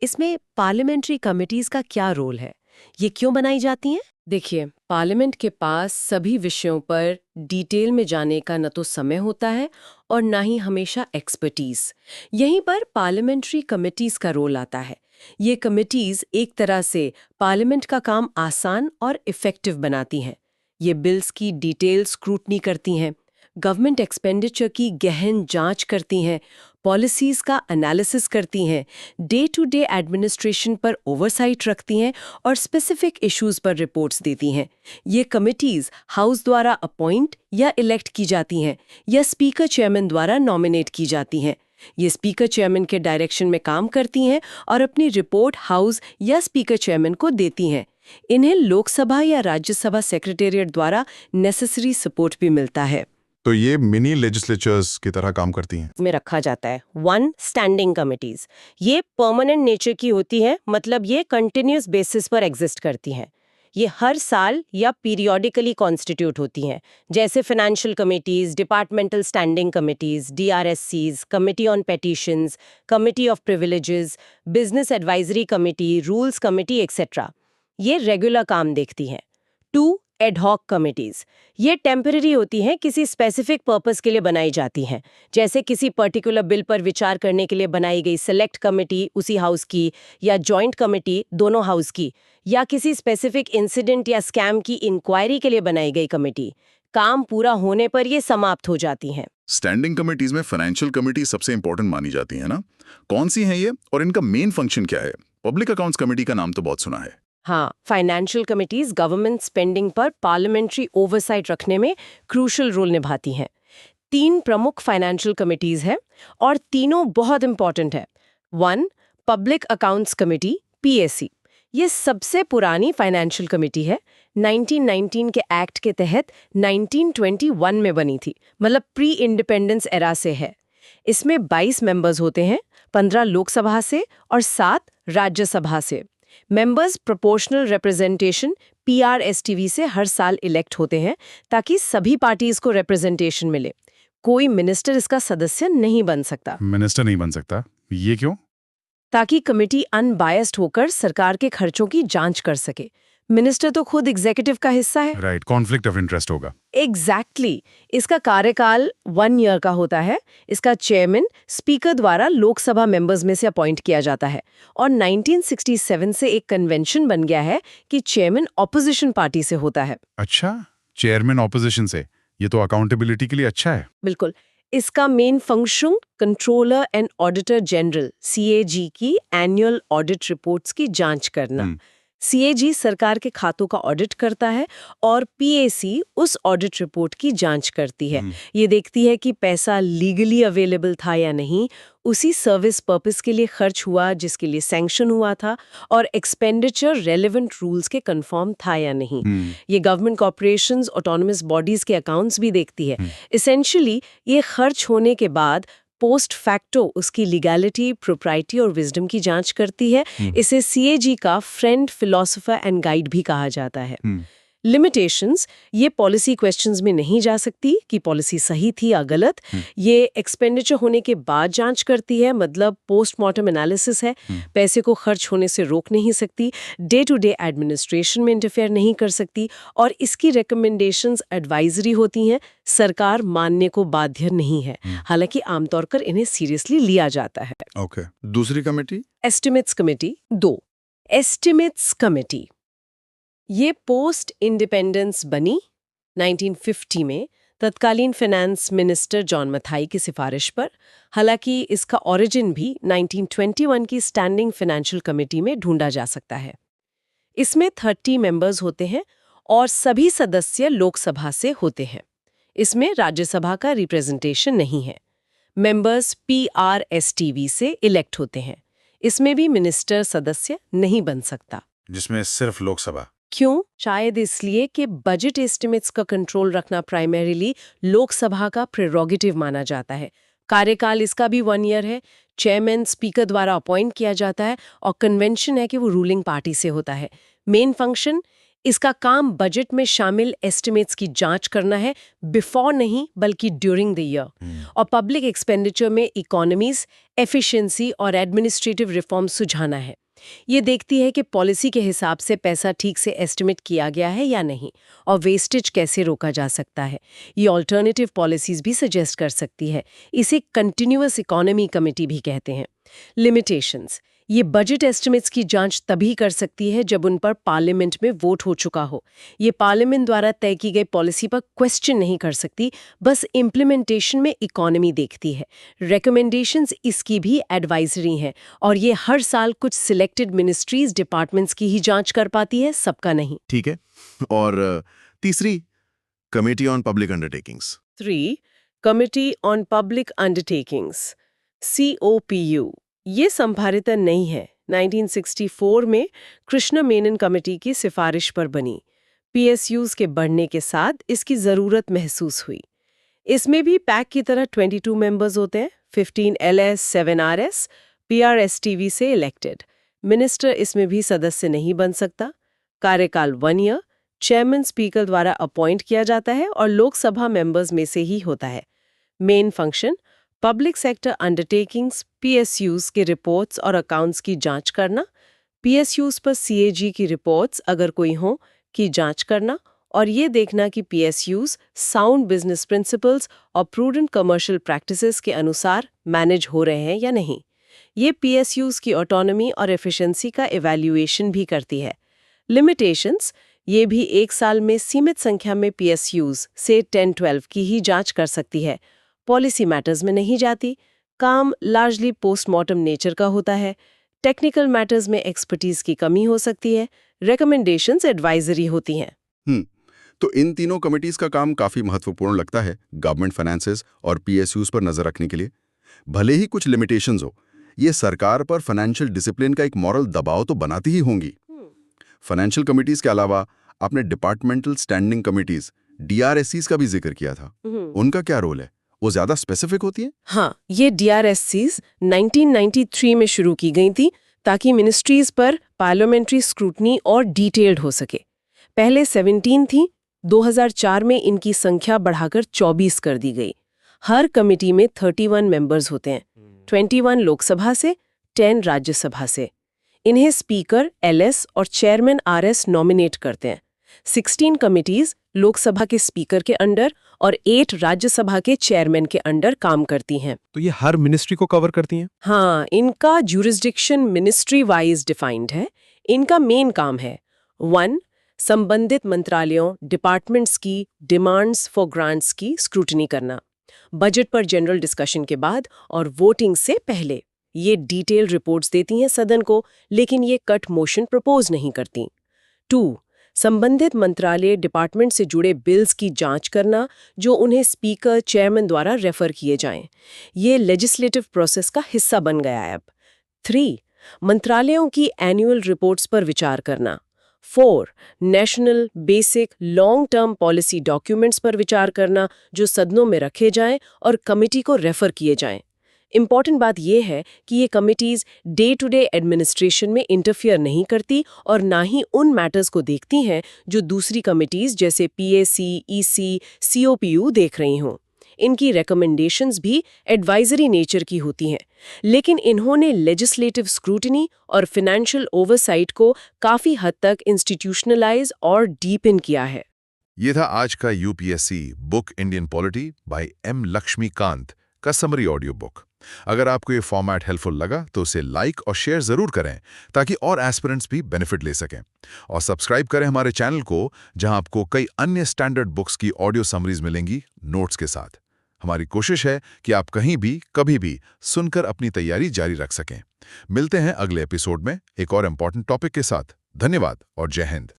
इसमें पार्लियामेंट्री कमिटीज का क्या रोल है? ये क्यों बनाई जाती हैं? देखिए, पार्लियामेंट के पास सभी विषयों पर डिटेल में जाने का न तो समय होता है और ना ही हमेशा एक्सपर्टीज। यहीं पर पार्लियामेंट्री कमिटीज का रोल आता है। ये कमिटीज एक तरह से पार्लियामेंट का काम आसान और इफेक्टिव बनाती हैं। ये बिल्स की डिटेल स्क्रूटनी करती हैं, गवर्नमेंट एक्सपेंडिचर की गहन जांच करती हैं, पॉलिसीज का एनालिसिस करती हैं, डे टू डे एडमिनिस्ट्रेशन पर ओवरसाइट रखती हैं और स्पेसिफिक इश्यूज पर रिपोर्ट्स देती हैं। ये कमिटीज हाउस द्वारा अपॉइंट या इलेक्ट की जाती हैं या स्पीकर चेयरमैन द्वारा नॉमिनेट की जाती हैं। ये स्पीकर चेयरमैन के डायरेक्शन में काम करती हैं और अपनी रिपोर्ट हाउस या स्पीकर चेयरमैन को देती हैं। इन्हें लोकसभा या राज्यसभा सेक्रेटेरिएट द्वारा नेसेसरी सपोर्ट भी मिलता है। तो ये मिनी लेजिस्लेचर्स की तरह काम करती हैं। में रखा जाता है 1 स्टैंडिंग कमिटीज। ये परमानेंट नेचर की होती है, मतलब ये कंटिन्यूस बेसिस पर एग्जिस्ट करती हैं। ये हर साल या पीरियोडिकली कॉन्स्टिट्यूट होती हैं, जैसे financial committees, departmental standing committees, DRSCs, committee on petitions, committee of privileges, business advisory committee, rules committee etcetera. ये रेगुलर काम देखती हैं। 2 एडहॉक कमिटीज। ये टेम्पररी होती हैं, किसी स्पेसिफिक पर्पस के लिए बनाई जाती हैं, जैसे किसी पर्टिकुलर बिल पर विचार करने के लिए बनाई गई सेलेक्ट कमिटी उसी हाउस की, या जॉइंट कमिटी दोनों हाउस की, या किसी स्पेसिफिक इंसिडेंट या स्कैम की इंक्वायरी के लिए बनाई गई कमिटी। काम पूरा होने पर ये समाप्त हो जाती हैं। स्टैंडिंग कमिटीज में फाइनेंशियल कमिटी सबसे इंपॉर्टेंट मानी जाती है ना? कौन सी हैं ये और इनका मेन फंक्शन क्या है? पब्लिक अकाउंट्स कमेटी का नाम तो बहुत सुना है। हाँ, फाइनेंशियल कमिटीज गवर्नमेंट स्पेंडिंग पर पार्लियामेंट्री ओवरसाइट रखने में क्रूशल रोल निभाती हैं। 3 प्रमुख फाइनेंशियल कमिटीज हैं और तीनों बहुत इंपॉर्टेंट है। 1 पब्लिक अकाउंट्स कमेटी, PAC। ये सबसे पुरानी फाइनेंशियल कमेटी है। 1919 के एक्ट के तहत 1921 में बनी थी, मतलब प्री इंडिपेंडेंस एरा से है। इसमें 22 मेंबर्स होते हैं, 15 लोकसभा से और 7 राज्यसभा से। मेंबर्स प्रोपोर्शनल रिप्रेजेंटेशन PRSTV से हर साल इलेक्ट होते हैं ताकि सभी पार्टीज को रिप्रेजेंटेशन मिले। कोई मिनिस्टर इसका सदस्य नहीं बन सकता। मिनिस्टर नहीं बन सकता, ये क्यों? ताकि कमेटी अनबायस्ड होकर सरकार के खर्चों की जांच कर सके। मिनिस्टर तो खुद एग्जीक्यूटिव का हिस्सा है। राइट, कॉन्फ्लिक्ट ऑफ इंटरेस्ट होगा। एग्जैक्टली। इसका कार्यकाल 1 ईयर का होता है। इसका चेयरमैन स्पीकर द्वारा लोकसभा मेंबर्स में से अपॉइंट किया जाता है और 1967 से एक कन्वेंशन बन गया है कि चेयरमैन ऑपोजिशन पार्टी से होता है। अच्छा, चेयरमैन ऑपोजिशन से, ये तो अकाउंटेबिलिटी के लिए अच्छा है। बिल्कुल। इसका main function controller and auditor general CAG की एनुअल ऑडिट रिपोर्ट्स की जांच करना। CAG सरकार के खातों का ऑडिट करता है और PAC उस ऑडिट रिपोर्ट की जांच करती है। ये देखती है कि पैसा लीगली अवेलेबल था या नहीं, उसी सर्विस पर्पस के लिए खर्च हुआ जिसके लिए सैंक्शन हुआ था, और एक्सपेंडिचर रेलेवेंट रूल्स के कंफर्म था या नहीं। ये गवर्नमेंट कॉर्पोरेशंस, ऑटोनमस बॉडीज के अकाउंट्स भी देखती है। एसेंशियली ये खर्च होने के बाद पोस्ट फैक्टो उसकी लीगैलिटी, प्रोप्राइटी और विजडम की जांच करती है। इसे CAG का फ्रेंड, फिलोसोफर एंड गाइड भी कहा जाता है। लिमिटेशंस, ये पॉलिसी क्वेश्चंस में नहीं जा सकती कि पॉलिसी सही थी या गलत। ये एक्सपेंडिचर होने के बाद जांच करती है, मतलब पोस्टमार्टम एनालिसिस है। पैसे को खर्च होने से रोक नहीं सकती, डे टू डे एडमिनिस्ट्रेशन में इंटरफेयर नहीं कर सकती, और इसकी रिकमेंडेशंस एडवाइजरी होती हैं, सरकार मानने को बाध्य नहीं है। हालांकि आमतौर पर इन्हें सीरियसली लिया जाता है। ओके, दूसरी committee? Estimates committee 2। Estimates committee ये पोस्ट इंडिपेंडेंस बनी 1950 में तत्कालीन फाइनेंस मिनिस्टर जॉन मथाई की सिफारिश पर। हालांकि इसका ओरिजिन भी 1921 की स्टैंडिंग फाइनेंशियल कमेटी में ढूंढा जा सकता है। इसमें 30 मेंबर्स होते हैं और सभी सदस्य लोकसभा से होते हैं। इसमें राज्यसभा का रिप्रेजेंटेशन नहीं है। मेंबर्स PRSTV से इलेक्ट होते हैं। इसमें भी मिनिस्टर सदस्य नहीं बन सकता। जिसमें सिर्फ लोकसभा? क्यों? शायद इसलिए कि बजट एस्टिमेट्स का कंट्रोल रखना प्राइमरीली लोकसभा का प्रेरोगेटिव माना जाता है। कार्यकाल इसका भी 1 ईयर है। चेयरमैन स्पीकर द्वारा अपॉइंट किया जाता है और कन्वेंशन है कि वो रूलिंग पार्टी से होता है। मेन फंक्शन, इसका काम बजट में शामिल एस्टिमेट्स की जांच करना है, बिफोर नहीं बल्कि ड्यूरिंग द ईयर। और पब्लिक एक्सपेंडिचर में इकोनॉमीज, एफिशिएंसी और एडमिनिस्ट्रेटिव रिफॉर्म सुझाना है। ये देखती है कि पॉलिसी के हिसाब से पैसा ठीक से एस्टिमेट किया गया है या नहीं, और वेस्टेज कैसे रोका जा सकता है। ये ऑल्टरनेटिव पॉलिसीज भी सजेस्ट कर सकती है। इसे कंटिन्यूअस इकोनॉमी कमेटी भी कहते हैं। लिमिटेशंस, ये बजट एस्टिमेट्स की जांच तभी कर सकती है जब उन पर पार्लियामेंट में वोट हो चुका हो। ये पार्लियामेंट द्वारा तय की गई पॉलिसी पर क्वेश्चन नहीं कर सकती, बस इम्प्लीमेंटेशन में इकोनॉमी देखती है। रिकमेंडेशंस इसकी भी एडवाइजरी हैं, और ये हर साल कुछ सिलेक्टेड मिनिस्ट्रीज, डिपार्टमेंट्स की ही जांच कर पाती है, सबका नहीं। ठीक है। और तीसरी, committee on public undertakings. 3. Committee on public undertakings, COPU। ये संभारिता नहीं है। 1964 में कृष्ण मेनन कमेटी की सिफारिश पर बनी। PSUs के बढ़ने के साथ इसकी ज़रूरत महसूस हुई। इसमें भी पैक की तरह 22 मेंबर्स होते हैं, 15 LS, 7 RS, PRSTV से इलेक्टेड। मिनिस्टर इसमें भी सदस्य नहीं बन सकता। कार्यकाल 1 ईयर, चेयरमैन स्पीकर द्वारा अपॉइंट किया जाता है और लोकसभा मेंबर्स में से ही होता है। Main function, public sector undertakings, PSUs के रिपोर्ट्स और अकाउंट्स की जांच करना, PSUs पर CAG की रिपोर्ट्स अगर कोई हो की जांच करना, और ये देखना कि PSUs साउंड बिजनेस प्रिंसिपल्स और प्रूडेंट कमर्शियल प्रैक्टिसेस के अनुसार मैनेज हो रहे हैं या नहीं। ये PSUs की ऑटोनॉमी और एफिशिएंसी का इवैल्यूएशन भी करती है। लिमिटेशंस, ये भी 1 साल में सीमित संख्या में PSUs से 10-12 की ही जांच कर सकती है। पॉलिसी मैटर्स में नहीं जाती। काम लार्जली पोस्टमार्टम नेचर का होता है। टेक्निकल मैटर्स में एक्सपर्टीज की कमी हो सकती है। रिकमेंडेशंस एडवाइजरी होती हैं। तो इन तीनों कमिटीज का काम काफी महत्वपूर्ण लगता है गवर्नमेंट फाइनेंसेस और PSUs पर नजर रखने के लिए। भले ही कुछ लिमिटेशंस हो, ये सरकार पर फाइनेंशियल डिसिप्लिन का एक मॉरल दबाव तो बनाती ही होंगी। फाइनेंशियल कमिटीज के अलावा आपने डिपार्टमेंटल स्टैंडिंग कमिटीज, DRSCs का भी जिक्र किया था। उनका क्या रोल है? वो ज्यादा स्पेसिफिक होती है? हाँ, ये DRSCs 1993 में शुरू की गई थी ताकि मिनिस्ट्रीज पर पार्लियामेंट्री स्क्रूटनी और डिटेल्ड हो सके। पहले 17 थी, 2004 में इनकी संख्या बढ़ाकर 24 कर दी गई। हर कमिटी में 31 मेंबर्स होते हैं, 21 लोकसभा से, 10 राज्यसभा से। इन्हें स्पीकर LS और चेयरमैन RS नॉमिनेट करते हैं। 16 कमिटीज लोकसभा के स्पीकर के अंडर और 8 राज्यसभा के चेयरमैन के अंडर काम करती हैं। तो ये हर मिनिस्ट्री को कवर करती हैं? हाँ, इनका ज्यूरिसडिक्शन मिनिस्ट्री वाइज डिफाइंड है। इनका मेन काम है 1. संबंधित मंत्रालयों, डिपार्टमेंट्स की डिमांड्स फॉर ग्रांट्स की स्क्रूटनी करना, बजट पर जनरल डिस्कशन के बाद और वोटिंग से पहले। ये डिटेल रिपोर्ट्स देती हैं सदन को, लेकिन ये कट मोशन प्रपोज नहीं करती। 2. संबंधित मंत्रालय, डिपार्टमेंट से जुड़े बिल्स की जांच करना जो उन्हें स्पीकर, चेयरमैन द्वारा रेफर किए जाएं। ये लेजिस्लेटिव प्रोसेस का हिस्सा बन गया है अब। 3. मंत्रालयों की एनुअल रिपोर्ट्स पर विचार करना। 4. National, basic, long term policy documents पर विचार करना जो सदनों में रखे जाएं और कमिटी को रेफर किए जाएं। इम्पॉर्टेंट बात यह है कि ये committees day to day administration में इंटरफियर नहीं करती और ना ही उन मैटर्स को देखती हैं जो दूसरी कमिटीज जैसे पीएसी, ईसी, सीओपीयू देख रही हों। इनकी रिकमेंडेशंस भी एडवाइजरी नेचर की होती हैं, लेकिन इन्होंने लेजिस्लेटिव स्क्रूटिनी और फाइनेंशियल ओवरसाइट को काफी हद तक इंस्टीट्यूशनलाइज और डीपन किया है। ये था आज का UPSC book Indian polity by M Laxmikanth का समरी ऑडियो बुक। अगर आपको ये फॉर्मेट हेल्पफुल लगा तो उसे लाइक और शेयर जरूर करें ताकि और एस्पिरेंट्स भी बेनिफिट ले सकें। और सब्सक्राइब करें हमारे चैनल को, जहां आपको कई अन्य स्टैंडर्ड बुक्स की ऑडियो समरीज मिलेंगी नोट्स के साथ। हमारी कोशिश है कि आप कहीं भी कभी भी सुनकर अपनी तैयारी जारी रख सकें। मिलते हैं अगले एपिसोड में एक और इम्पॉर्टेंट टॉपिक के साथ। धन्यवाद और जय हिंद।